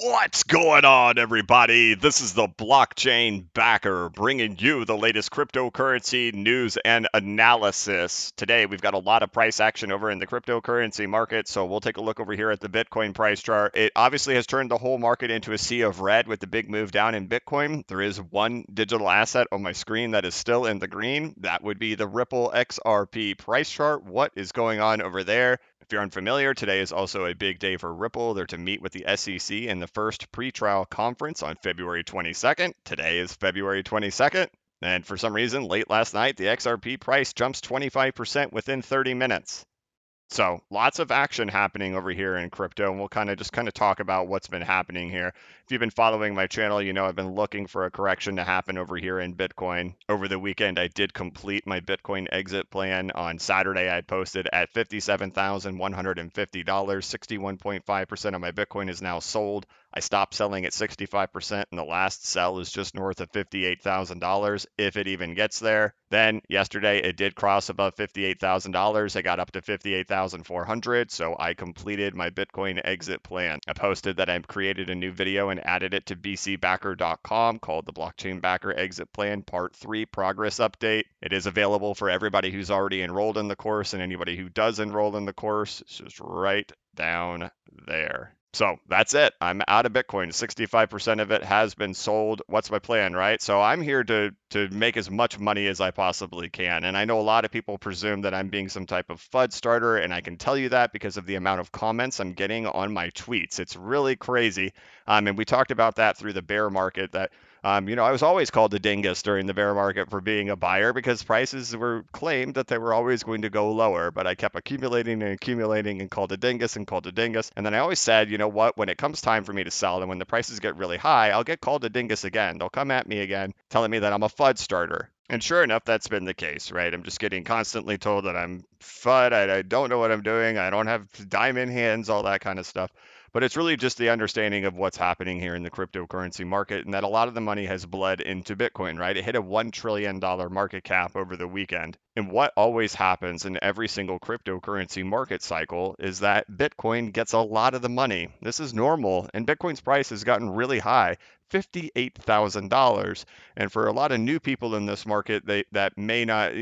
What's going on, everybody? This is the Blockchain Backer bringing you the latest cryptocurrency news and analysis. Today, we've got a lot of price action over in the cryptocurrency market, so we'll take a look over here at the Bitcoin price chart. It obviously has turned the whole market into a sea of red with the big move down in Bitcoin. There is one digital asset on my screen that is still in the green. That would be the Ripple XRP price chart. What is going on over there? If you're unfamiliar, today is also a big day for Ripple. They're to meet with the SEC in the first pre-trial conference on February 22nd. Today is February 22nd. And for some reason, late last night, the XRP price jumps 25% within 30 minutes. So lots of action happening over here in crypto, and we'll kind of talk about what's been happening here. If you've been following my channel, you know I've been looking for a correction to happen over here in Bitcoin. Over the weekend, I did complete my Bitcoin exit plan. On Saturday, I posted at $57,150. 61.5% of my Bitcoin is now sold. I stopped selling at 65%, and the last sell is just north of $58,000 if it even gets there. Then yesterday it did cross above $58,000. I got up to 58,400, so I completed my Bitcoin exit plan. I posted that I created a new video and added it to bcbacker.com called the Blockchain Backer Exit Plan Part 3 Progress Update. It is available for everybody who's already enrolled in the course, and anybody who does enroll in the course, it's just right down there. So that's it. I'm out of Bitcoin. 65% of it has been sold. What's my plan, right? So I'm here to make as much money as I possibly can. And I know a lot of people presume that I'm being some type of FUD starter, and I can tell you that because of the amount of comments I'm getting on my tweets. It's really crazy. And we talked about that through the bear market that I was always called a dingus during the bear market for being a buyer because prices were claimed that they were always going to go lower. But I kept accumulating and accumulating and called a dingus and called a dingus. And then I always said, you know what, when it comes time for me to sell and when the prices get really high, I'll get called a dingus again. They'll come at me again telling me that I'm a FUD starter. And sure enough, that's been the case, right? I'm just getting constantly told that I'm FUD. I don't know what I'm doing. I don't have diamond hands, all that kind of stuff. But it's really just the understanding of what's happening here in the cryptocurrency market and that a lot of the money has bled into Bitcoin, right? It hit a $1 trillion market cap over the weekend. And what always happens in every single cryptocurrency market cycle is that Bitcoin gets a lot of the money. This is normal. And Bitcoin's price has gotten really high. $58,000. And for a lot of new people in this market, that may not,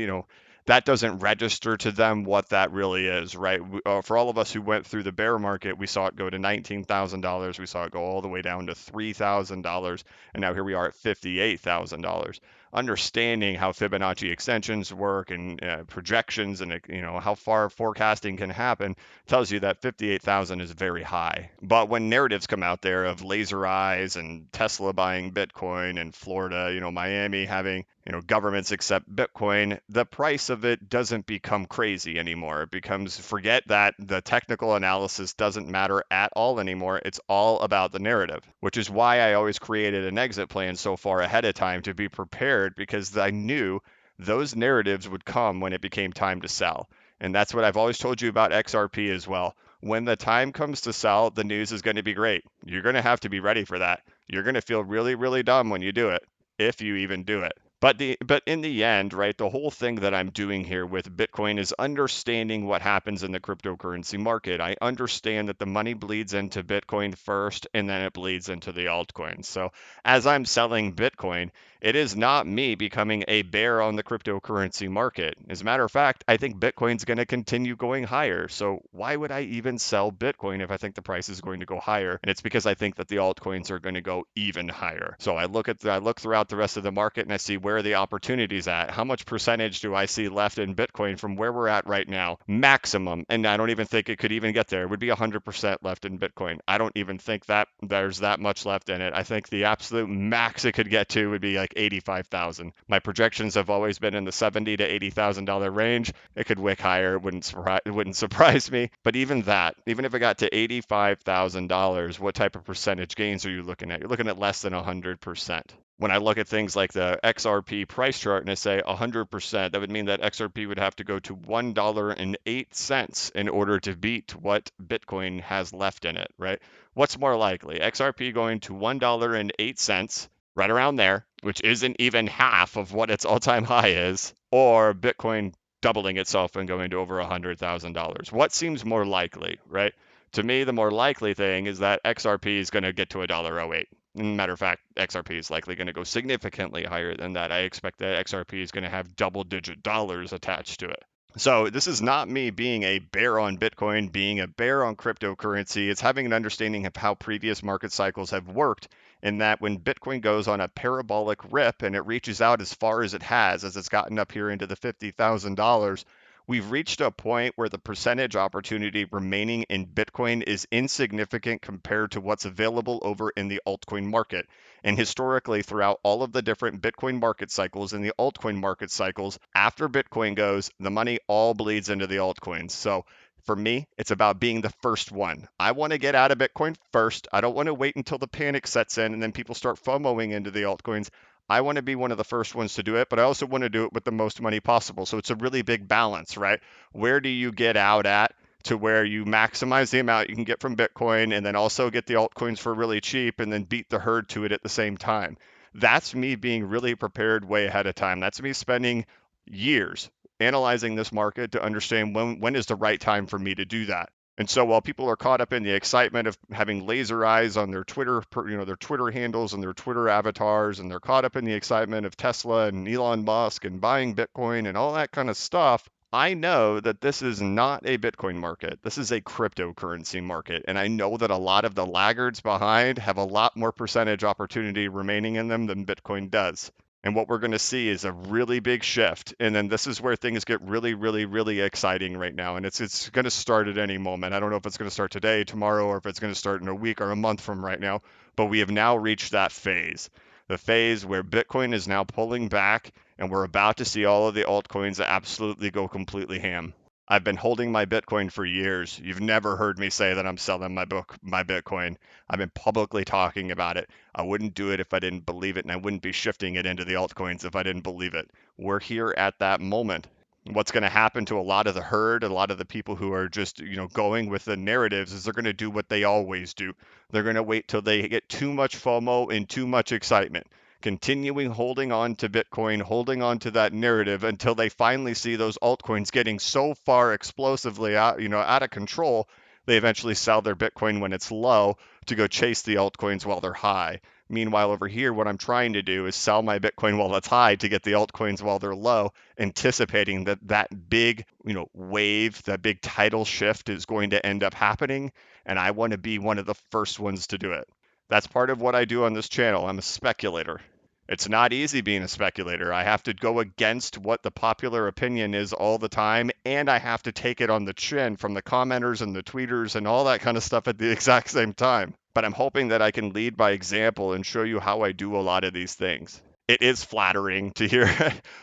that doesn't register to them what that really is, right? For all of us who went through the bear market, we saw it go to $19,000. We saw it go all the way down to $3,000. And now here we are at $58,000. Understanding how Fibonacci extensions work and projections and how far forecasting can happen tells you that 58,000 is very high. But when narratives come out there of laser eyes and Tesla buying Bitcoin and Florida, Miami having governments accept Bitcoin, the price of it doesn't become crazy anymore. It becomes, forget that the technical analysis doesn't matter at all anymore. It's all about the narrative, which is why I always created an exit plan so far ahead of time to be prepared because I knew those narratives would come when it became time to sell. And that's what I've always told you about XRP as well. When the time comes to sell, the news is going to be great. You're going to have to be ready for that. You're going to feel really, really dumb when you do it, if you even do it. But in the end, right, the whole thing that I'm doing here with Bitcoin is understanding what happens in the cryptocurrency market. I understand that the money bleeds into Bitcoin first and then it bleeds into the altcoins. So as I'm selling Bitcoin, it is not me becoming a bear on the cryptocurrency market. As a matter of fact, I think Bitcoin's going to continue going higher. So why would I even sell Bitcoin if I think the price is going to go higher? And it's because I think that the altcoins are going to go even higher. So I look throughout the rest of the market and I see where are the opportunities at? How much percentage do I see left in Bitcoin from where we're at right now? Maximum. And I don't even think it could even get there. It would be 100% left in Bitcoin. I don't even think that there's that much left in it. I think the absolute max it could get to would be like 85,000. My projections have always been in the $70,000 to $80,000 range. It could wick higher. It wouldn't surprise me. But even that, even if it got to $85,000, what type of percentage gains are you looking at? You're looking at less than 100%. When I look at things like the XRP price chart and I say 100%, that would mean that XRP would have to go to $1.08 in order to beat what Bitcoin has left in it, right? What's more likely? XRP going to $1.08, right around there, which isn't even half of what its all-time high is, or Bitcoin doubling itself and going to over $100,000. What seems more likely, right? To me, the more likely thing is that XRP is going to get to $1.08. Matter of fact, XRP is likely going to go significantly higher than that. I expect that XRP is going to have double-digit dollars attached to it. So this is not me being a bear on Bitcoin, being a bear on cryptocurrency. It's having an understanding of how previous market cycles have worked, in that when Bitcoin goes on a parabolic rip and it reaches out as far as it has, as it's gotten up here into the $50,000, we've reached a point where the percentage opportunity remaining in Bitcoin is insignificant compared to what's available over in the altcoin market. And historically, throughout all of the different Bitcoin market cycles and the altcoin market cycles, after Bitcoin goes, the money all bleeds into the altcoins. So for me, it's about being the first one. I want to get out of Bitcoin first. I don't want to wait until the panic sets in and then people start FOMOing into the altcoins. I want to be one of the first ones to do it, but I also want to do it with the most money possible. So it's a really big balance, right? Where do you get out at to where you maximize the amount you can get from Bitcoin and then also get the altcoins for really cheap and then beat the herd to it at the same time? That's me being really prepared way ahead of time. That's me spending years analyzing this market to understand when is the right time for me to do that. And so while people are caught up in the excitement of having laser eyes on their Twitter, their Twitter handles and their Twitter avatars, and they're caught up in the excitement of Tesla and Elon Musk and buying Bitcoin and all that kind of stuff, I know that this is not a Bitcoin market. This is a cryptocurrency market. And I know that a lot of the laggards behind have a lot more percentage opportunity remaining in them than Bitcoin does. And what we're going to see is a really big shift. And then this is where things get really, really, really exciting right now. And it's going to start at any moment. I don't know if it's going to start today, tomorrow, or if it's going to start in a week or a month from right now. But we have now reached that phase, the phase where Bitcoin is now pulling back, and we're about to see all of the altcoins absolutely go completely ham. I've been holding my Bitcoin for years. You've never heard me say that I'm selling my Bitcoin. I've been publicly talking about it. I wouldn't do it if I didn't believe it, and I wouldn't be shifting it into the altcoins if I didn't believe it. We're here at that moment. What's going to happen to a lot of the herd, a lot of the people who are just, going with the narratives, is they're going to do what they always do. They're going to wait till they get too much FOMO and too much excitement, continuing holding on to Bitcoin, holding on to that narrative until they finally see those altcoins getting so far explosively out of control, they eventually sell their Bitcoin when it's low to go chase the altcoins while they're high. Meanwhile, over here, what I'm trying to do is sell my Bitcoin while it's high to get the altcoins while they're low, anticipating that big, wave, that big tidal shift is going to end up happening, and I want to be one of the first ones to do it. That's part of what I do on this channel. I'm a speculator. It's not easy being a speculator. I have to go against what the popular opinion is all the time, and I have to take it on the chin from the commenters and the tweeters and all that kind of stuff at the exact same time. But I'm hoping that I can lead by example and show you how I do a lot of these things. It is flattering to hear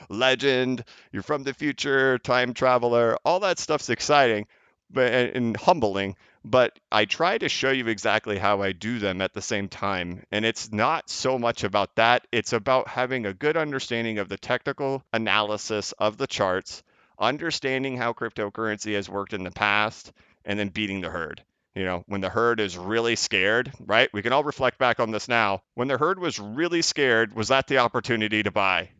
legend, you're from the future, time traveler, all that stuff's exciting but and humbling, but I try to show you exactly how I do them at the same time. And it's not so much about that, it's about having a good understanding of the technical analysis of the charts, understanding how cryptocurrency has worked in the past, and then beating the herd. When the herd is really scared, right? We can all reflect back on this now. When the herd was really scared, was that the opportunity to buy?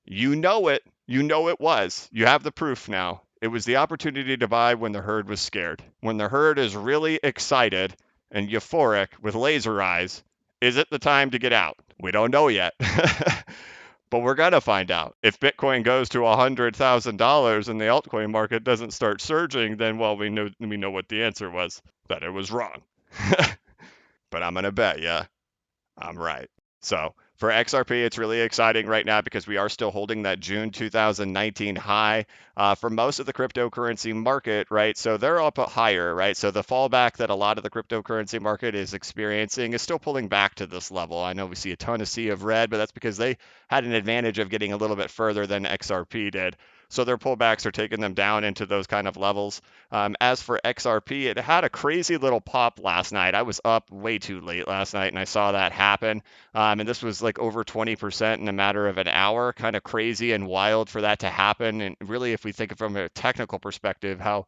You know it. You know it was. You have the proof now. It was the opportunity to buy when the herd was scared. When the herd is really excited and euphoric with laser eyes, is it the time to get out? We don't know yet. But we're going to find out. If Bitcoin goes to $100,000 and the altcoin market doesn't start surging, then, well, we know what the answer was, that it was wrong. But I'm going to bet you I'm right. So for XRP, it's really exciting right now because we are still holding that June 2019 high for most of the cryptocurrency market, right? So they're up higher, right? So the fallback that a lot of the cryptocurrency market is experiencing is still pulling back to this level. I know we see a ton of sea of red, but that's because they had an advantage of getting a little bit further than XRP did. So their pullbacks are taking them down into those kind of levels. As for XRP, it had a crazy little pop last night. I was up way too late last night and I saw that happen. And this was like over 20% in a matter of an hour. Kind of crazy and wild for that to happen. And really, if we think from a technical perspective, how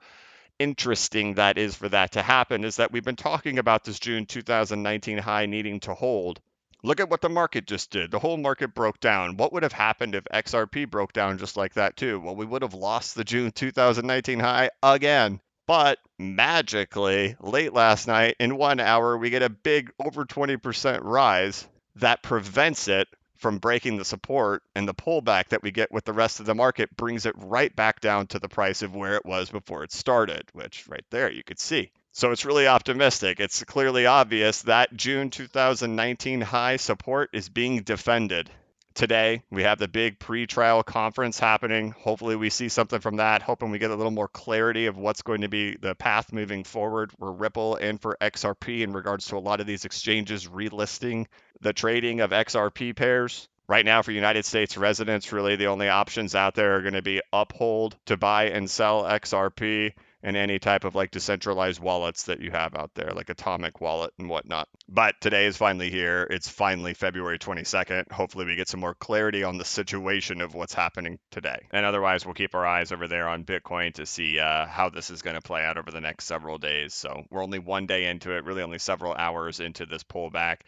interesting that is for that to happen is that we've been talking about this June 2019 high needing to hold. Look at what the market just did. The whole market broke down. What would have happened if XRP broke down just like that too? Well, we would have lost the June 2019 high again. But magically, late last night, in 1 hour, we get a big over 20% rise that prevents it from breaking the support, and the pullback that we get with the rest of the market brings it right back down to the price of where it was before it started, which right there you could see. So it's really optimistic. It's clearly obvious that June 2019 high support is being defended. Today, we have the big pre-trial conference happening. Hopefully, we see something from that. Hoping we get a little more clarity of what's going to be the path moving forward for Ripple and for XRP in regards to a lot of these exchanges relisting the trading of XRP pairs. Right now, for United States residents, really the only options out there are going to be Uphold to buy and sell XRP and any type of like decentralized wallets that you have out there, like Atomic Wallet and whatnot. But today is finally here. It's finally February 22nd. Hopefully, we get some more clarity on the situation of what's happening today. And otherwise, we'll keep our eyes over there on Bitcoin to see how this is going to play out over the next several days. So we're only one day into it, really only several hours into this pullback.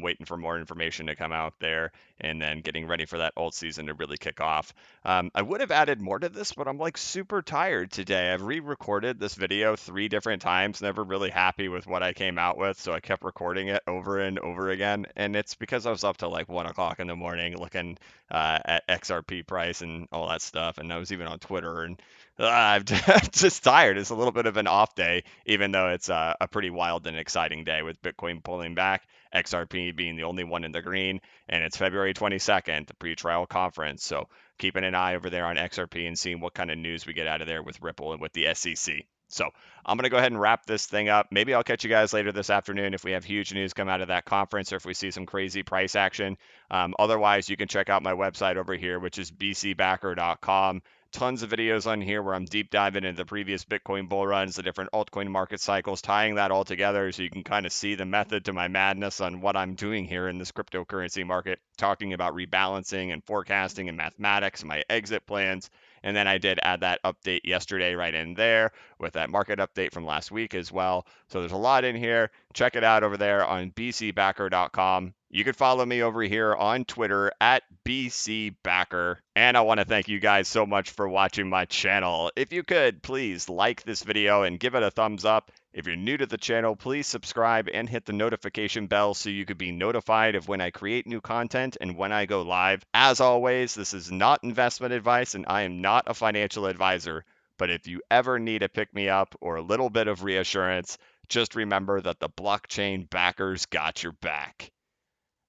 Waiting for more information to come out there and then getting ready for that alt season to really kick off. I would have added more to this, but I'm like super tired today. I've re-recorded this video 3 different times, never really happy with what I came out with, so I kept recording it over and over again. And it's because I was up till like 1 o'clock in the morning looking at XRP price and all that stuff, and I was even on Twitter and I'm just tired. It's a little bit of an off day, even though it's a pretty wild and exciting day with Bitcoin pulling back, XRP being the only one in the green, and it's February 22nd, the pre-trial conference. So keeping an eye over there on XRP and seeing what kind of news we get out of there with Ripple and with the SEC. So I'm going to go ahead and wrap this thing up. Maybe I'll catch you guys later this afternoon if we have huge news come out of that conference or if we see some crazy price action. Otherwise, you can check out my website over here, which is bcbacker.com. Tons of videos on here where I'm deep diving into the previous Bitcoin bull runs, the different altcoin market cycles, tying that all together so you can kind of see the method to my madness on what I'm doing here in this cryptocurrency market, talking about rebalancing and forecasting and mathematics, my exit plans. And then I did add that update yesterday right in there with that market update from last week as well. So there's a lot in here. Check it out over there on bcbacker.com. You can follow me over here on Twitter at bcbacker. And I want to thank you guys so much for watching my channel. If you could, please like this video and give it a thumbs up. If you're new to the channel, please subscribe and hit the notification bell so you could be notified of when I create new content and when I go live. As always, this is not investment advice and I am not a financial advisor. But if you ever need a pick me up or a little bit of reassurance, just remember that the blockchain backers got your back.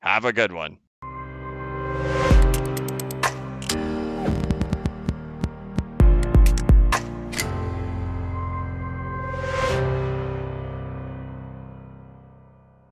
Have a good one.